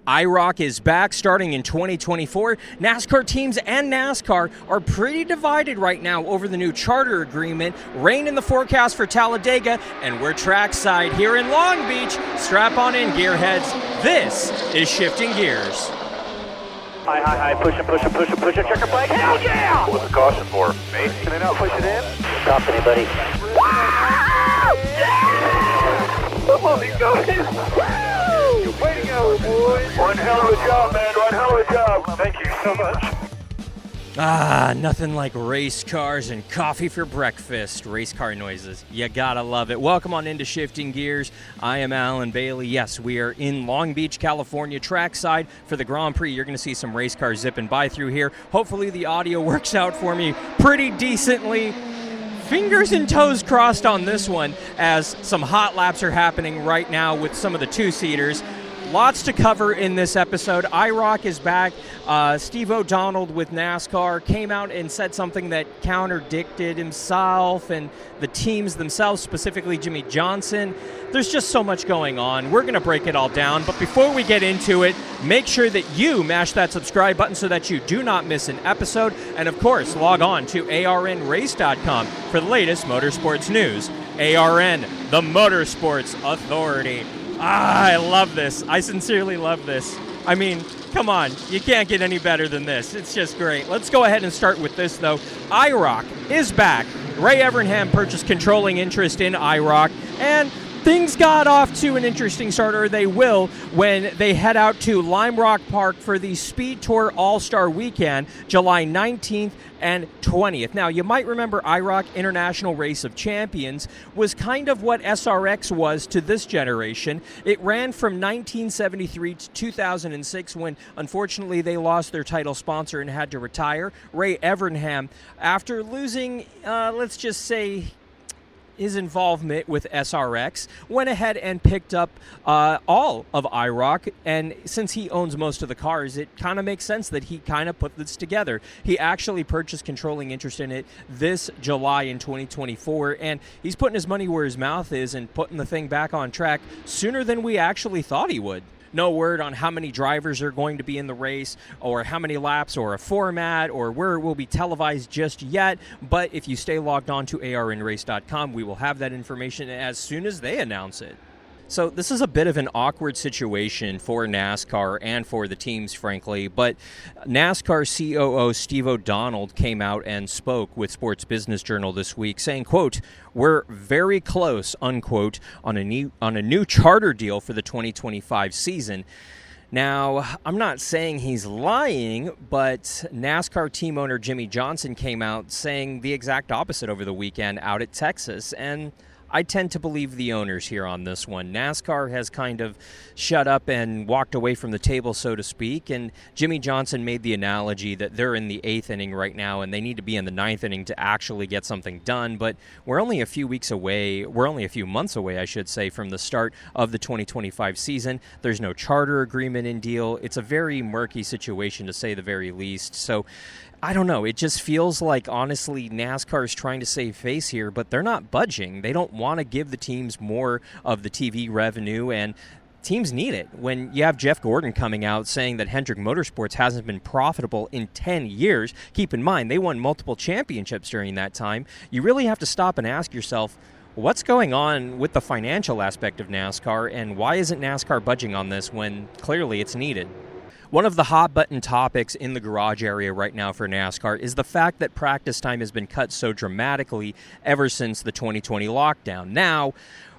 IROC is back starting in 2024. NASCAR teams and NASCAR are pretty divided right now over the new charter agreement. Rain in the forecast for Talladega, and we're trackside here in Long Beach. Strap on in, gearheads. This is Shifting Gears. High, push it, checker flag, hell yeah! What's the caution for? Me? Can I not push it in? Stop anybody. Come on, he's going! You're waiting out, boys! One hell of a job, man, one hell of a job. Thank you so much. Nothing like race cars and coffee for breakfast. Race car noises. You gotta love it. Welcome on into Shifting Gears. I am Alan Bailey. Yes, we are in Long Beach, California, trackside for the Grand Prix. You're gonna see some race cars zipping by through here. Hopefully the audio works out for me pretty decently. Fingers and toes crossed on this one as some hot laps are happening right now with some of the two-seaters. Lots to cover in this episode. IROC is back. Steve O'Donnell with NASCAR came out and said something that contradicted himself and the teams themselves, specifically Jimmy Johnson. There's just so much going on. We're going to break it all down. But before we get into it, make sure that you mash that subscribe button so that you do not miss an episode. And of course, log on to arnrace.com for the latest motorsports news. ARN, the Motorsports Authority. I love this. I sincerely love this. I mean, come on. You can't get any better than this. It's just great. Let's go ahead and start with this, though. IROC is back. Ray Evernham purchased controlling interest in IROC, and things got off to an interesting start, or they will, when they head out to Lime Rock Park for the Speed Tour All-Star Weekend, July 19th and 20th. Now, you might remember IROC International Race of Champions was kind of what SRX was to this generation. It ran from 1973 to 2006 when, unfortunately, they lost their title sponsor and had to retire. Ray Evernham, after losing, let's just say, his involvement with SRX, went ahead and picked up all of IROC, and since he owns most of the cars, it kind of makes sense that he kind of put this together. He actually purchased controlling interest in it this July in 2024, and he's putting his money where his mouth is and putting the thing back on track sooner than we actually thought he would. No word on how many drivers are going to be in the race or how many laps or a format or where it will be televised just yet. But if you stay logged on to arnrace.com, we will have that information as soon as they announce it. So this is a bit of an awkward situation for NASCAR and for the teams, frankly, but NASCAR COO Steve O'Donnell came out and spoke with Sports Business Journal this week saying, quote, "We're very close," unquote, on a new charter deal for the 2025 season. Now, I'm not saying he's lying, but NASCAR team owner Jimmy Johnson came out saying the exact opposite over the weekend out at Texas, and I tend to believe the owners here on this one. NASCAR has kind of shut up and walked away from the table, so to speak, and Jimmy Johnson made the analogy that they're in the 8th inning right now and they need to be in the 9th inning to actually get something done, but we're only a few months away, I should say, from the start of the 2025 season. There's no charter agreement in deal. It's a very murky situation, to say the very least, so I don't know. It just feels like, honestly, NASCAR is trying to save face here, but they're not budging. They don't want to give the teams more of the TV revenue, and teams need it. When you have Jeff Gordon coming out saying that Hendrick Motorsports hasn't been profitable in 10 years, keep in mind, they won multiple championships during that time, you really have to stop and ask yourself, what's going on with the financial aspect of NASCAR, and why isn't NASCAR budging on this when clearly it's needed? One of the hot-button topics in the garage area right now for NASCAR is the fact that practice time has been cut so dramatically ever since the 2020 lockdown. Now,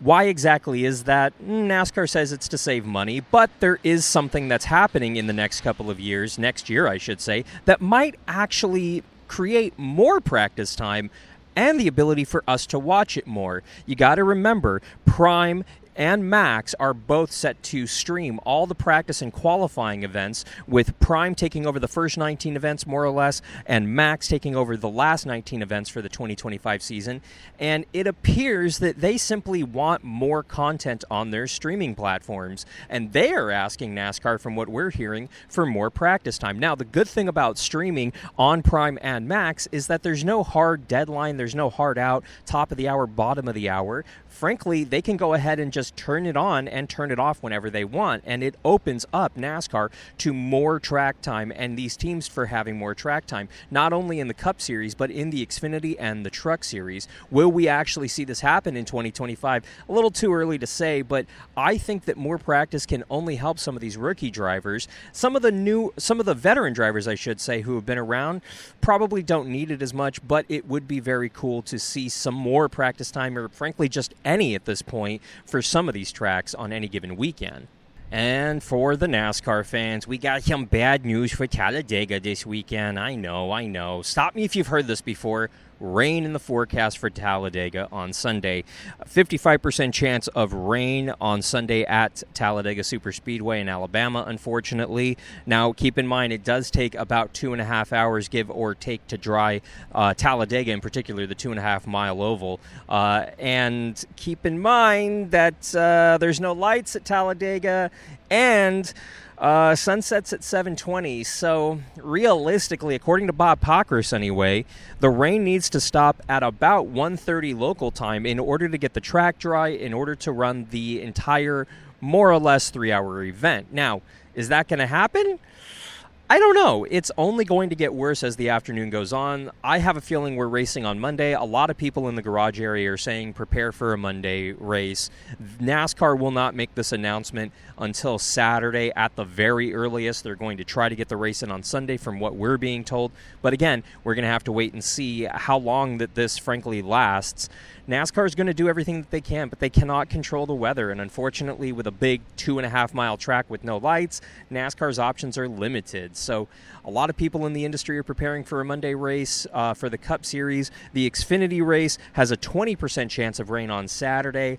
why exactly is that? NASCAR says it's to save money, but there is something that's happening in the next couple of years, next year I should say, that might actually create more practice time and the ability for us to watch it more. You got to remember, Prime and Max are both set to stream all the practice and qualifying events, with Prime taking over the first 19 events, more or less, and Max taking over the last 19 events for the 2025 season. And it appears that they simply want more content on their streaming platforms, and they are asking NASCAR, from what we're hearing, for more practice time. Now, the good thing about streaming on Prime and Max is that there's no hard deadline, there's no hard out, top of the hour, bottom of the hour. frankly, they can go ahead and just turn it on and turn it off whenever they want, and it opens up NASCAR to more track time and these teams for having more track time, not only in the Cup Series, but in the Xfinity and the Truck Series. Will we actually see this happen in 2025? A little too early to say, but I think that more practice can only help some of these rookie drivers. Some of the veteran drivers, I should say, who have been around probably don't need it as much, but it would be very cool to see some more practice time, or frankly just any at this point, for some of these tracks on any given weekend. And for the NASCAR fans, we got some bad news for Talladega this weekend. I know. Stop me if you've heard this before. Rain in the forecast for Talladega on Sunday. 55% chance of rain on Sunday at Talladega Superspeedway in Alabama, unfortunately. Now, keep in mind, it does take about 2.5 hours, give or take, to dry Talladega, in particular, the 2.5-mile oval. And keep in mind that there's no lights at Talladega, and sunsets at 7:20, so realistically, according to Bob Pockrass anyway, the rain needs to stop at about 1:30 local time in order to get the track dry, in order to run the entire more or less 3-hour event. Now, is that going to happen? I don't know. It's only going to get worse as the afternoon goes on. I have a feeling we're racing on Monday. A lot of people in the garage area are saying prepare for a Monday race. NASCAR will not make this announcement until Saturday at the very earliest. They're going to try to get the race in on Sunday from what we're being told. But again, we're going to have to wait and see how long that this frankly lasts. NASCAR is going to do everything that they can, but they cannot control the weather. And unfortunately, with a big 2.5-mile track with no lights, NASCAR's options are limited. So a lot of people in the industry are preparing for a Monday race for the Cup Series. The Xfinity race has a 20% chance of rain on Saturday.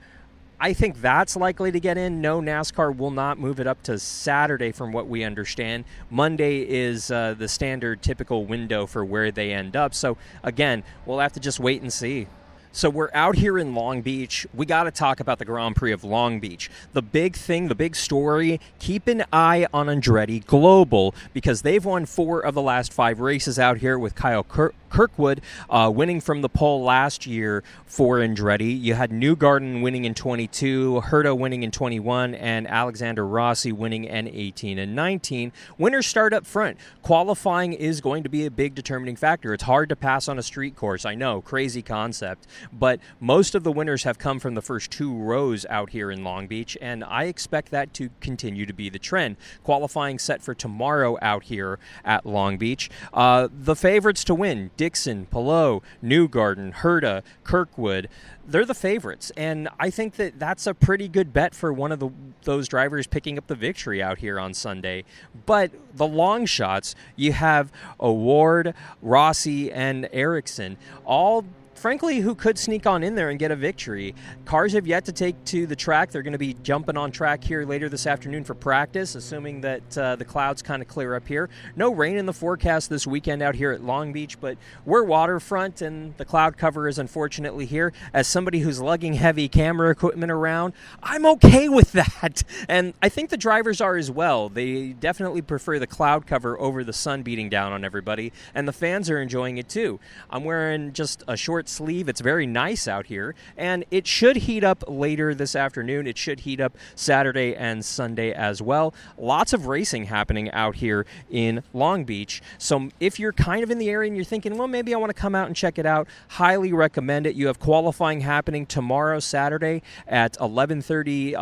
I think that's likely to get in. No, NASCAR will not move it up to Saturday from what we understand. Monday is the standard typical window for where they end up. So again, we'll have to just wait and see. So we're out here in Long Beach. We got to talk about the Grand Prix of Long Beach. The big thing, the big story, keep an eye on Andretti Global, because they've won 4 of the last 5 races out here, with Kyle Kirkwood winning from the pole last year for Andretti. You had Newgarden winning in 22, Herta winning in 21, and Alexander Rossi winning in 18 and 19. Winners start up front. Qualifying is going to be a big determining factor. It's hard to pass on a street course. I know, crazy concept. But most of the winners have come from the first 2 rows out here in Long Beach, and I expect that to continue to be the trend. Qualifying set for tomorrow out here at Long Beach. The favorites to win, Dixon, Palou, Newgarden, Herta, Kirkwood, they're the favorites, and I think that that's a pretty good bet for one of those drivers picking up the victory out here on Sunday. But the long shots, you have Award, Rossi, and Ericsson, all frankly, who could sneak on in there and get a victory. Cars have yet to take to the track. They're going to be jumping on track here later this afternoon for practice, assuming that the clouds kind of clear up here. No rain in the forecast this weekend out here at Long Beach, but we're waterfront, and the cloud cover is unfortunately here. As somebody who's lugging heavy camera equipment around, I'm okay with that. And I think the drivers are as well. They definitely prefer the cloud cover over the sun beating down on everybody, and the fans are enjoying it too. I'm wearing just a short sleeve. It's very nice out here, and it should heat up later this afternoon. It should heat up Saturday and Sunday as well. Lots of racing happening out here in Long Beach. So if you're kind of in the area and you're thinking, well, maybe I want to come out and check it out, highly recommend it. You have qualifying happening tomorrow, Saturday, at 11:30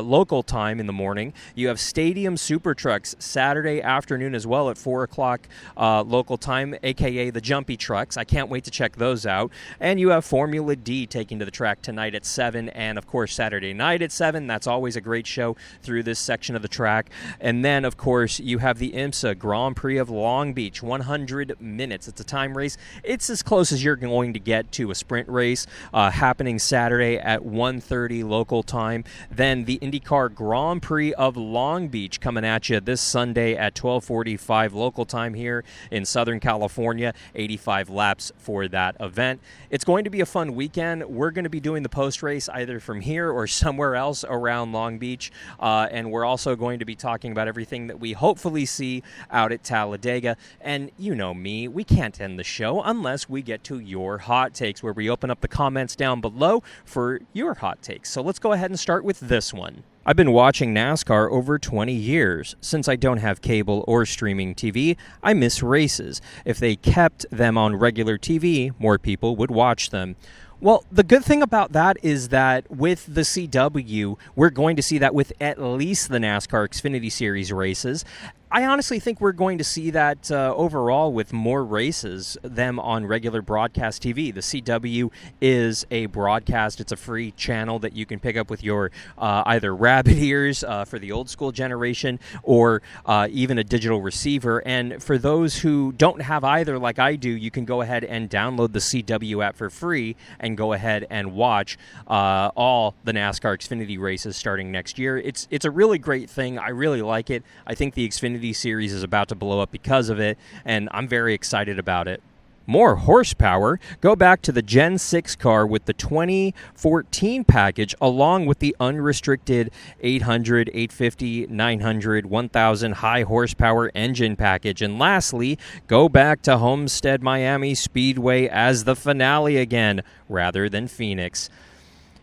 local time in the morning. You have Stadium Super Trucks Saturday afternoon as well at 4 o'clock local time, aka the Jumpy Trucks. I can't wait to check those out. And you have Formula D taking to the track tonight at 7, and of course Saturday night at 7. That's always a great show through this section of the track. And then, of course, you have the IMSA Grand Prix of Long Beach, 100 minutes. It's a time race. It's as close as you're going to get to a sprint race, happening Saturday at 1:30 local time. Then the IndyCar Grand Prix of Long Beach coming at you this Sunday at 12:45 local time here in Southern California. 85 laps for that event. it's going to be a fun weekend. We're going to be doing the post-race either from here or somewhere else around Long Beach, and we're also going to be talking about everything that we hopefully see out at Talladega. And you know me, we can't end the show unless we get to your hot takes, where we open up the comments down below for your hot takes. So let's go ahead and start with this one. I've been watching NASCAR over 20 years. Since I don't have cable or streaming TV, I miss races. If they kept them on regular TV, more people would watch them. Well, the good thing about that is that with the CW, we're going to see that with at least the NASCAR Xfinity Series races. I honestly think we're going to see that overall with more races, them on regular broadcast TV. The CW is a broadcast. It's a free channel that you can pick up with your either rabbit ears for the old school generation or even a digital receiver. And for those who don't have either like I do, you can go ahead and download the CW app for free and go ahead and watch all the NASCAR Xfinity races starting next year. It's a really great thing. I really like it. I think the Xfinity Series is about to blow up because of it, and I'm very excited about it. More horsepower. Go back to the Gen 6 car with the 2014 package, along with the unrestricted 800, 850, 900, 1000 high horsepower engine package. And lastly, go back to Homestead Miami Speedway as the finale again, rather than Phoenix.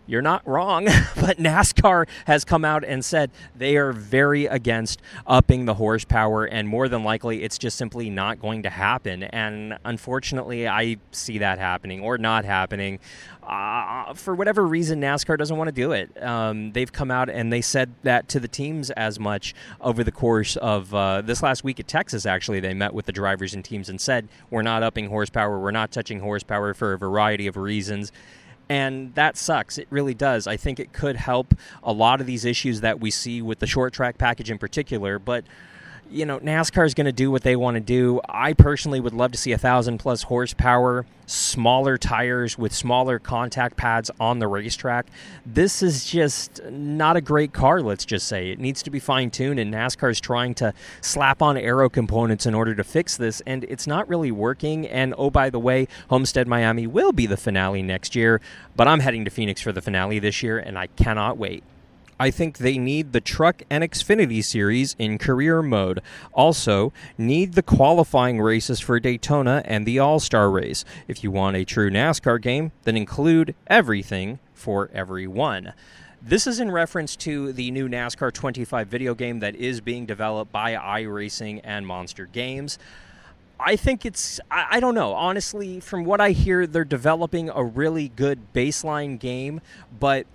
You're not wrong, but NASCAR has come out and said they are very against upping the horsepower, and more than likely it's just simply not going to happen. And unfortunately, I see that happening or not happening. For whatever reason, NASCAR doesn't want to do it. They've come out and they said that to the teams as much over the course of this last week at Texas. Actually, they met with the drivers and teams and said, we're not upping horsepower, we're not touching horsepower for a variety of reasons. And that sucks. It really does. I think it could help a lot of these issues that we see with the short track package in particular. But, you know, NASCAR is going to do what they want to do. I personally would love to see 1,000-plus horsepower, smaller tires with smaller contact pads on the racetrack. This is just not a great car, let's just say. It needs to be fine-tuned, and NASCAR is trying to slap on aero components in order to fix this, and it's not really working. And, oh, by the way, Homestead Miami will be the finale next year, but I'm heading to Phoenix for the finale this year, and I cannot wait. I think they need the Truck and Xfinity Series in career mode. Also, need the qualifying races for Daytona and the All-Star Race. If you want a true NASCAR game, then include everything for everyone. This is in reference to the new NASCAR 25 video game that is being developed by iRacing and Monster Games. I think I don't know. Honestly, from what I hear, they're developing a really good baseline game, but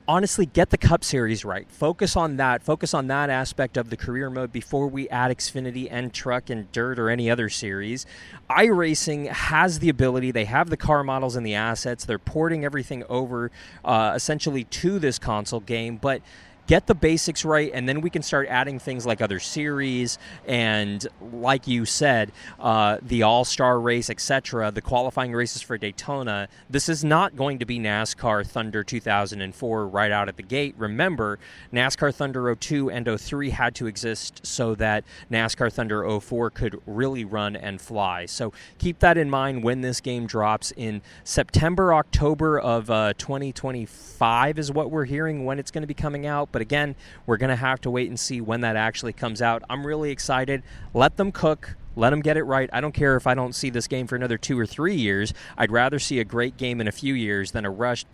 honestly, get the Cup Series right. Focus on that. Focus on that aspect of the career mode before we add Xfinity and Truck and Dirt or any other series. iRacing has the ability. They have the car models and the assets. They're porting everything over essentially to this console game, but get the basics right, and then we can start adding things like other series and, like you said, the All-Star Race, etc., the qualifying races for Daytona. This is not going to be NASCAR Thunder 2004 right out at the gate. Remember, NASCAR Thunder 02 and 03 had to exist so that NASCAR Thunder 04 could really run and fly. So keep that in mind when this game drops in September, October of 2025 is what we're hearing when it's going to be coming out. But again, we're going to have to wait and see when that actually comes out. I'm really excited. Let them cook. Let them get it right. I don't care if I don't see this game for another 2 or 3 years. I'd rather see a great game in a few years than a rushed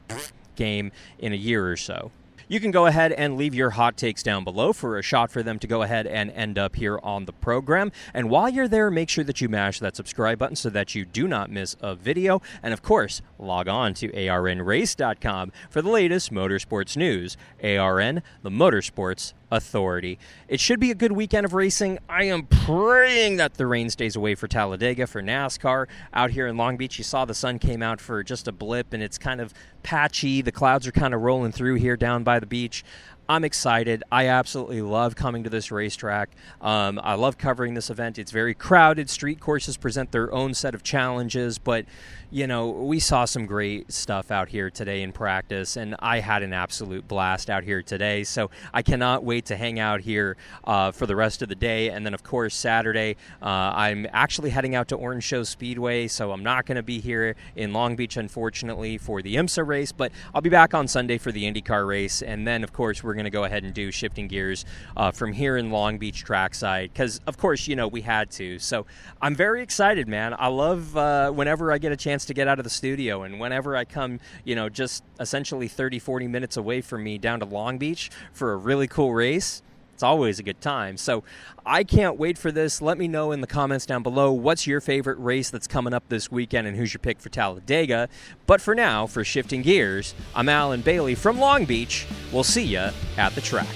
game in a year or so. You can go ahead and leave your hot takes down below for a shot for them to go ahead and end up here on the program. And while you're there, make sure that you mash that subscribe button so that you do not miss a video. And of course, log on to arnrace.com for the latest motorsports news. ARN, the Motorsports Authority. It should be a good weekend of racing. I am praying that the rain stays away for Talladega, for NASCAR. Out here in Long Beach, you saw the sun came out for just a blip, and it's kind of patchy. The clouds are kind of rolling through here down by the beach. I'm excited. I absolutely love coming to this racetrack. I love covering this event. It's very crowded. Street courses present their own set of challenges, but we saw some great stuff out here today in practice, and I had an absolute blast out here today. So I cannot wait to hang out here for the rest of the day. And then, of course, Saturday, I'm actually heading out to Orange Show Speedway, so I'm not going to be here in Long Beach, unfortunately, for the IMSA race, but I'll be back on Sunday for the IndyCar race. And then, of course, we're going to go ahead and do shifting gears from here in Long Beach trackside because, of course, we had to. So I'm very excited, man. I love whenever I get a chance to get out of the studio, and whenever I come, just essentially 30-40 minutes away from me down to Long Beach for a really cool race. It's always a good time. So I can't wait for this. Let me know in the comments down below what's your favorite race that's coming up this weekend and who's your pick for Talladega. But for now, for Shifting Gears, I'm Alan Bailey from Long Beach. We'll see ya at the track.